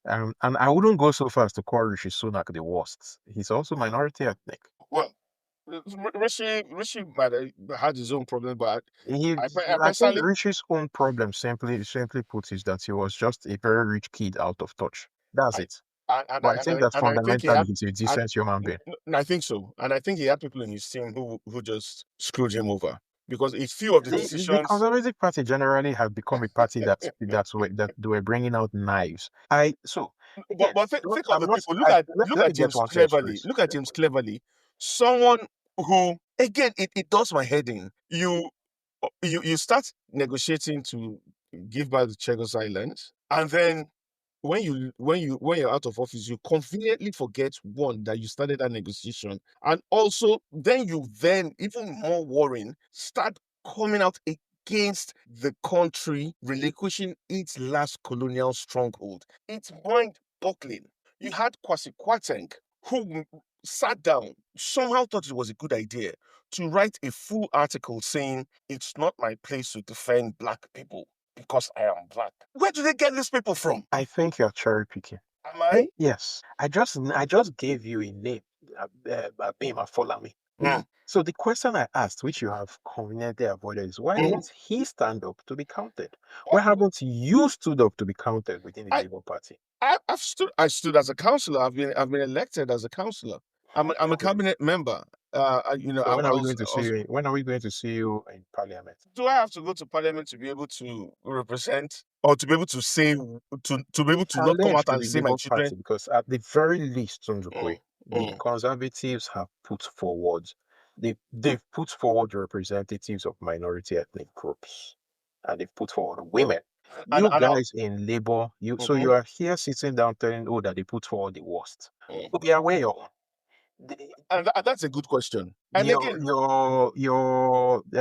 [SPEAKER 2] And I wouldn't go so far as to call Rishi Sunak the worst. He's also minority ethnic.
[SPEAKER 1] well, Rishi might have had his own problem, but I
[SPEAKER 2] I think
[SPEAKER 1] personally,
[SPEAKER 2] Rishi's own problem, simply put, is that he was just a very rich kid out of touch. That's
[SPEAKER 1] I,
[SPEAKER 2] it. But I think that
[SPEAKER 1] and I think he
[SPEAKER 2] fundamentally
[SPEAKER 1] had,
[SPEAKER 2] he's a
[SPEAKER 1] and
[SPEAKER 2] decent human being.
[SPEAKER 1] I think so, and I think he had people in his team who just screwed him over because a few of the
[SPEAKER 2] The
[SPEAKER 1] decisions.
[SPEAKER 2] Conservative Party generally have become a party that they were bringing out knives. I so again,
[SPEAKER 1] But think of
[SPEAKER 2] I'm
[SPEAKER 1] the
[SPEAKER 2] not.
[SPEAKER 1] people.
[SPEAKER 2] Let
[SPEAKER 1] Look
[SPEAKER 2] me
[SPEAKER 1] at
[SPEAKER 2] get
[SPEAKER 1] James
[SPEAKER 2] one thing straight.
[SPEAKER 1] cleverly. Look at James cleverly. Someone who, again, it does my head in. You start negotiating to give back the Chagos Islands, and then when you're out of office, you conveniently forget one that you started that negotiation, and also then even more worrying start coming out against the country relinquishing its last colonial stronghold. It's mind-boggling. You had Kwasi Kwarteng who sat down, somehow thought it was a good idea to write a full article saying it's not my place to defend black people because I am black. Where do they get these people from?
[SPEAKER 2] I think you're cherry picking.
[SPEAKER 1] Am I?
[SPEAKER 2] Yes, I just gave you a name, Bima Folami.
[SPEAKER 1] Hmm.
[SPEAKER 2] So the question I asked, which you have conveniently avoided, is why
[SPEAKER 1] Mhm.
[SPEAKER 2] didn't he stand up to be counted? Why haven't you stood up to be counted within the
[SPEAKER 1] I,
[SPEAKER 2] Labour Party?
[SPEAKER 1] I stood as a councillor. I've been elected as a councillor. I'm a cabinet member.
[SPEAKER 2] So when are we going to
[SPEAKER 1] I
[SPEAKER 2] see
[SPEAKER 1] was.
[SPEAKER 2] you? When are we going to see you in Parliament?
[SPEAKER 1] Do I have to go to parliament to be able to represent or to be able to say to be able to not come
[SPEAKER 2] Challenge
[SPEAKER 1] out
[SPEAKER 2] to
[SPEAKER 1] and
[SPEAKER 2] the
[SPEAKER 1] say my
[SPEAKER 2] Labour
[SPEAKER 1] children?
[SPEAKER 2] Party, because at the very least,
[SPEAKER 1] Mm,
[SPEAKER 2] Tunjukwe, the
[SPEAKER 1] mm.
[SPEAKER 2] Conservatives have put forward they've put forward representatives of minority ethnic groups, and they've put forward women. You
[SPEAKER 1] And
[SPEAKER 2] guys in Labour, you
[SPEAKER 1] mhm,
[SPEAKER 2] are here sitting down telling, oh, that they put forward the worst.
[SPEAKER 1] mm.
[SPEAKER 2] But be aware, the-
[SPEAKER 1] And that's a good question. And again,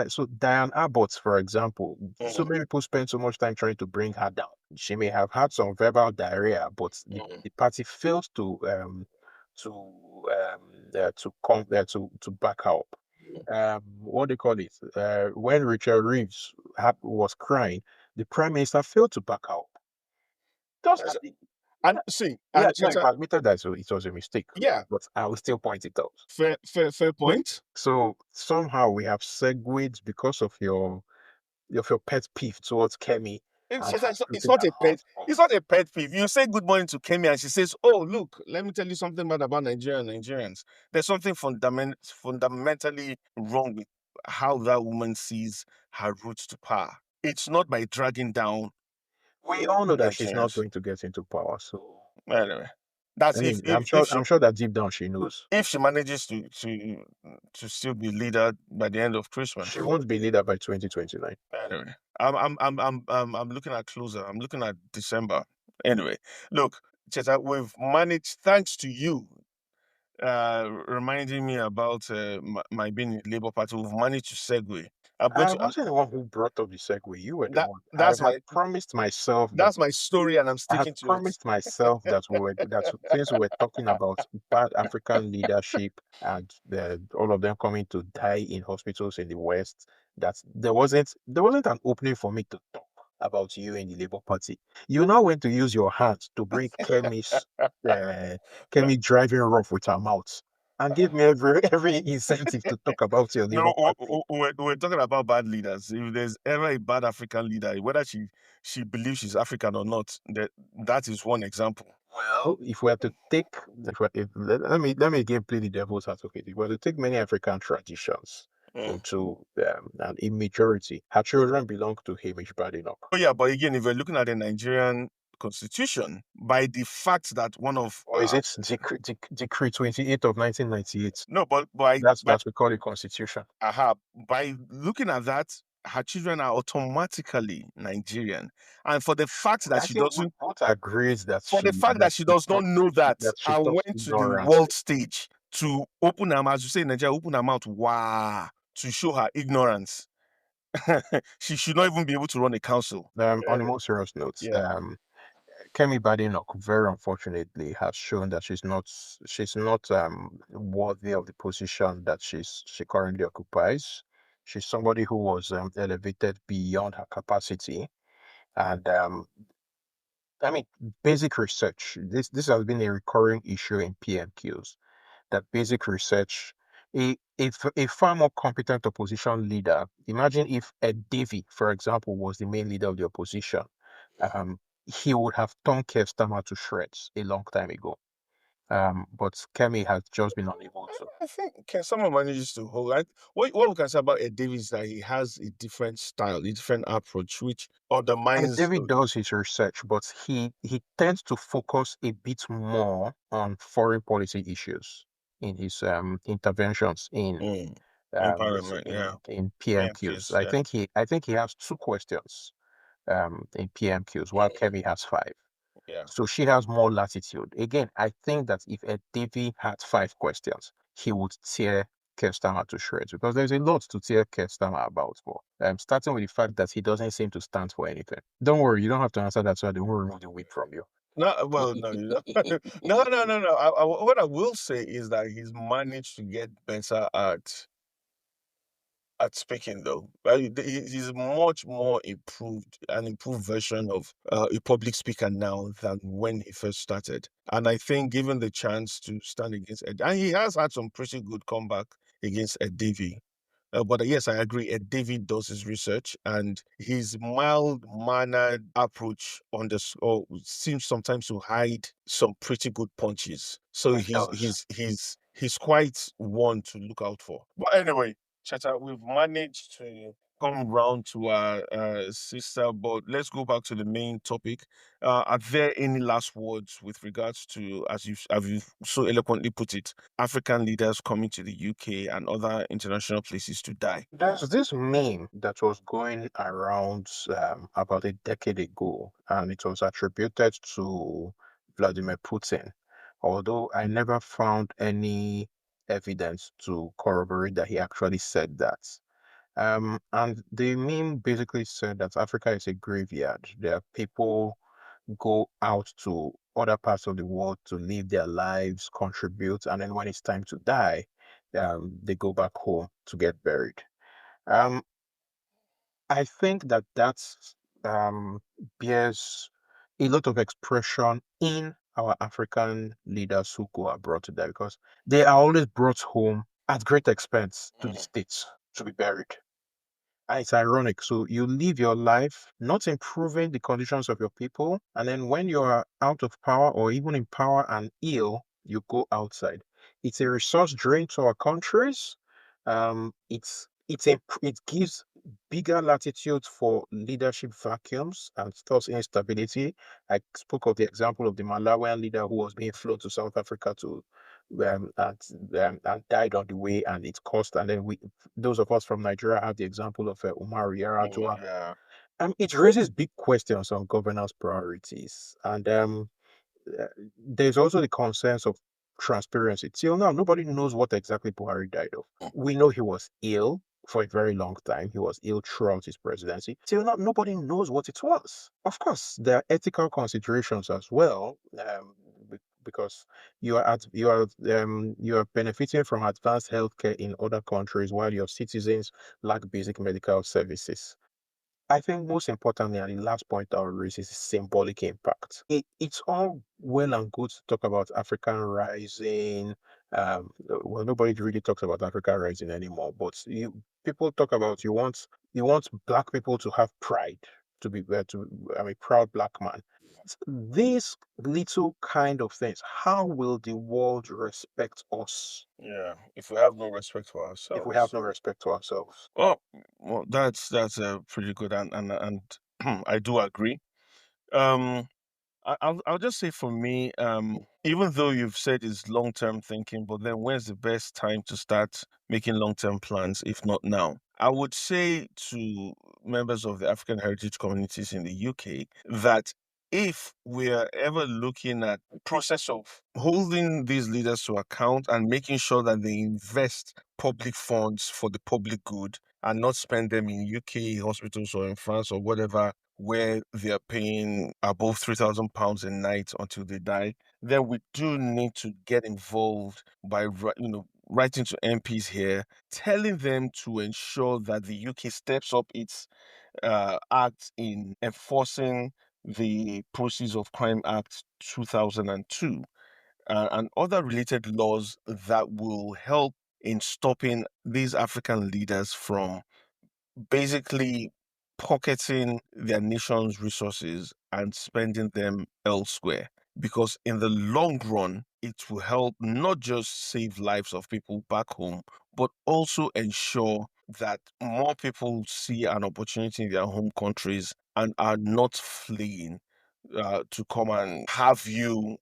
[SPEAKER 2] so Diane Abbott, for example, so
[SPEAKER 1] mm,
[SPEAKER 2] many people spend so much time trying to bring her down. She may have had some verbal diarrhea, but
[SPEAKER 1] mm.
[SPEAKER 2] the party fails to to back her up. What they call it? When Rachel Reeves was crying, the prime minister failed to back her up. Just
[SPEAKER 1] Yes. And see,
[SPEAKER 2] yeah,
[SPEAKER 1] and
[SPEAKER 2] no, you've
[SPEAKER 1] Cheta,
[SPEAKER 2] admitted that it was a mistake,
[SPEAKER 1] yeah,
[SPEAKER 2] but I will still point it out.
[SPEAKER 1] fair
[SPEAKER 2] But
[SPEAKER 1] point.
[SPEAKER 2] so somehow we have segued because of your pet peeve towards Kemi
[SPEAKER 1] It's,
[SPEAKER 2] and
[SPEAKER 1] it's,
[SPEAKER 2] her
[SPEAKER 1] it's it's
[SPEAKER 2] putting
[SPEAKER 1] not
[SPEAKER 2] her
[SPEAKER 1] a
[SPEAKER 2] mouth
[SPEAKER 1] pet.
[SPEAKER 2] on.
[SPEAKER 1] It's not a pet peeve. You say good morning to Kemi and she says, "Oh, look, let me tell you something bad about Nigeria and Nigerians." There's something fundamentally wrong with how that woman sees her roots to power. It's not by dragging down
[SPEAKER 2] We all know that she's not
[SPEAKER 1] Nigerians.
[SPEAKER 2] going to get into power, so
[SPEAKER 1] Anyway, that's
[SPEAKER 2] I mean,
[SPEAKER 1] if
[SPEAKER 2] I'm sure that deep down she knows
[SPEAKER 1] if she manages to still be leader by the end of
[SPEAKER 2] she
[SPEAKER 1] Christmas.
[SPEAKER 2] won't be leader by 2029.
[SPEAKER 1] Anyway, I'm looking at closer. I'm looking at December. Anyway, look, Cheta, we've managed thanks to you reminding me about my being in Labour Party. We've managed to segue. I'm going
[SPEAKER 2] I
[SPEAKER 1] to.
[SPEAKER 2] wasn't the one who brought up the segue. You were the
[SPEAKER 1] That
[SPEAKER 2] one.
[SPEAKER 1] that's my that's my story, and I'm
[SPEAKER 2] I had
[SPEAKER 1] sticking to it.
[SPEAKER 2] promised myself that since we were talking about bad African leadership and all of them coming to die in hospitals in the West, that there wasn't an opening for me to talk about you in the Labour Party. You now went to use your hands to bring Kemi driving rough with her mouth and give me every incentive to talk about your Labour
[SPEAKER 1] No,
[SPEAKER 2] Party.
[SPEAKER 1] we're talking about bad leaders. If there's ever a bad African leader, whether she believes she's African or not, that is one example.
[SPEAKER 2] Well, if we have to take, let me again play the devil's advocate. If we have to take many African traditions
[SPEAKER 1] Mm.
[SPEAKER 2] into and a majority, her children belong to Hamish Badenoch.
[SPEAKER 1] Oh yeah, but again, if we're looking at the Nigerian constitution, by the fact that one of
[SPEAKER 2] Or is it Decree 28 of 1998?
[SPEAKER 1] no, but by
[SPEAKER 2] That's we call it constitution.
[SPEAKER 1] aha, by looking at that, her children are automatically Nigerian, and for the fact that
[SPEAKER 2] I
[SPEAKER 1] she
[SPEAKER 2] think we
[SPEAKER 1] doesn't,
[SPEAKER 2] both agrees that
[SPEAKER 1] for the fact that she does not know that,
[SPEAKER 2] she
[SPEAKER 1] I
[SPEAKER 2] talks
[SPEAKER 1] went to the
[SPEAKER 2] ignorance.
[SPEAKER 1] world stage to open her mouth, as you say in Nigeria, open her mouth, wow, to show her ignorance. She should not even be able to run a council.
[SPEAKER 2] On a more serious note,
[SPEAKER 1] Yeah.
[SPEAKER 2] Kemi Badenoch, very unfortunately, has shown that she's not worthy of the position that she currently occupies. She's somebody who was elevated beyond her capacity, and I mean, basic research. This has been a recurring issue in PMQs. That basic research, a far more competent opposition leader. Imagine if Ed Davey, for example, was the main leader of the opposition. He would have torn Keir Starmer to shreds a long time ago. But Kemi has just been unable to.
[SPEAKER 1] I think can someone manages to hold right? What we can say about Ed Davis is that he has a different style, a different approach, which
[SPEAKER 2] And
[SPEAKER 1] undermines.
[SPEAKER 2] David does his research, but he tends to focus a bit more on foreign policy issues in his interventions
[SPEAKER 1] Mm,
[SPEAKER 2] this
[SPEAKER 1] environment. Yeah,
[SPEAKER 2] in
[SPEAKER 1] yeah,
[SPEAKER 2] PMQs.
[SPEAKER 1] kids. Yeah,
[SPEAKER 2] I think he has two questions in PMQs, while Kemi has five.
[SPEAKER 1] yeah.
[SPEAKER 2] So she has more latitude. Again, I think that if Ed Davey had five questions, he would tear Keir Starmer to shreds because there's a lot to tear Keir Starmer about for. Starting with the fact that he doesn't seem to stand for anything. Don't worry, you don't have to answer that so I don't remove the whip from you.
[SPEAKER 1] No, well, no, no. What I will say is that he's managed to get better at speaking though. He's much more improved, an improved version of a public speaker now than when he first started. And I think given the chance to stand against Ed, and he has had some pretty good comeback against Ed Davey. But yes, I agree. Ed David does his research, and his mild-mannered approach on this or seems sometimes to hide some pretty good punches. So
[SPEAKER 2] It does.
[SPEAKER 1] he's quite one to look out for. But anyway, Chacha, we've managed to come round to our sister, but let's go back to the main topic. Are there any last words with regards to, as you so eloquently put it, African leaders coming to the UK and other international places to die?
[SPEAKER 2] There's this meme that was going around about a decade ago, and it was attributed to Vladimir Putin, although I never found any evidence to corroborate that he actually said that. And the meme basically said that Africa is a graveyard. There are people go out to other parts of the world to live their lives, contribute, and then when it's time to die, they go back home to get buried. Um, I think that um, bears a lot of expression in our African leaders who go abroad to die because they are always brought home at great expense to the
[SPEAKER 1] Mm.
[SPEAKER 2] States to be buried. And it's ironic. So you live your life not improving the conditions of your people, and then when you are out of power or even in power and ill, you go outside. It's a resource drain to our countries. It gives bigger latitude for leadership vacuums and thus instability. I spoke of the example of the Malawian leader who was being flown to South Africa to and died on the way, and it cost. And then those of us from Nigeria have the example of Umar Yar'Adua.
[SPEAKER 1] Yeah.
[SPEAKER 2] It raises big questions on governance priorities, and there's also the concerns of transparency. Till now, nobody knows what exactly Buhari died of. We know he was ill. for a very long time. He was ill throughout his presidency. Till now, nobody knows what it was. Of course, there are ethical considerations as well, because you are benefiting from advanced healthcare in other countries while your citizens lack basic medical services. I think most importantly, and the last point I'll raise is symbolic impact. It's all well and good to talk about African rising. Well, nobody really talks about African rising anymore, but people talk about you want black people to have pride, to be I'm a proud black man. These little kind of things, how will the world respect us
[SPEAKER 1] Yeah, if we have no respect for
[SPEAKER 2] if we have
[SPEAKER 1] ourselves.
[SPEAKER 2] no respect to ourselves?
[SPEAKER 1] Well, well, that's a pretty good and I do agree. Um, I'll just say for me, even though you've said it's long-term thinking, but then when's the best time to start making long-term plans, if not now? I would say to members of the African heritage communities in the UK that if we're ever looking at process of holding these leaders to account and making sure that they invest public funds for the public good and not spend them in UK hospitals or in France or whatever where they're paying above £3,000 a night until they die, then we do need to get involved by writing to MPs here, telling them to ensure that the UK steps up its act in enforcing the Proceeds of Crime Act 2002 and other related laws that will help in stopping these African leaders from basically pocketing their nation's resources and spending them elsewhere. Because in the long run, it will help not just save lives of people back home, but also ensure that more people see an opportunity in their home countries and are not fleeing to come and have you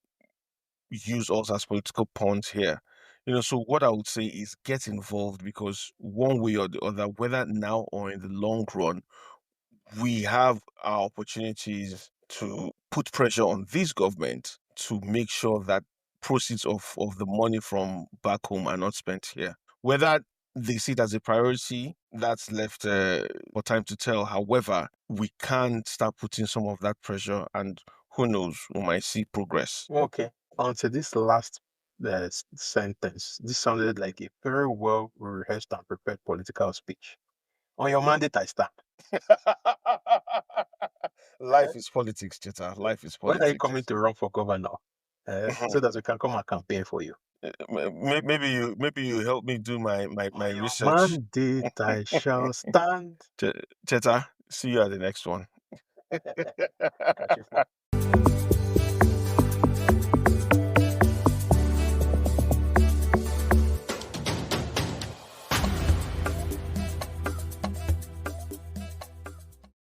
[SPEAKER 1] use us as political pawns here. So what I would say is get involved because one way or the other, whether now or in the long run, we have our opportunities to put pressure on this government to make sure that proceeds of the money from back home are not spent here. Whether they see it as a priority, that's left for time to tell. However, we can start putting some of that pressure, and who knows, we might see progress.
[SPEAKER 2] Okay. Onto this last sentence. This sounded like a very well rehearsed and prepared political speech. On your mandate, I stand. Eh?
[SPEAKER 1] Life is politics, Cheta. Life is
[SPEAKER 2] When are you
[SPEAKER 1] politics.
[SPEAKER 2] coming to run for governor? So that we can come and campaign for you.
[SPEAKER 1] Maybe you help me do my
[SPEAKER 2] On your
[SPEAKER 1] research.
[SPEAKER 2] mandate, I shall stand.
[SPEAKER 1] Cheta, see you at the next one.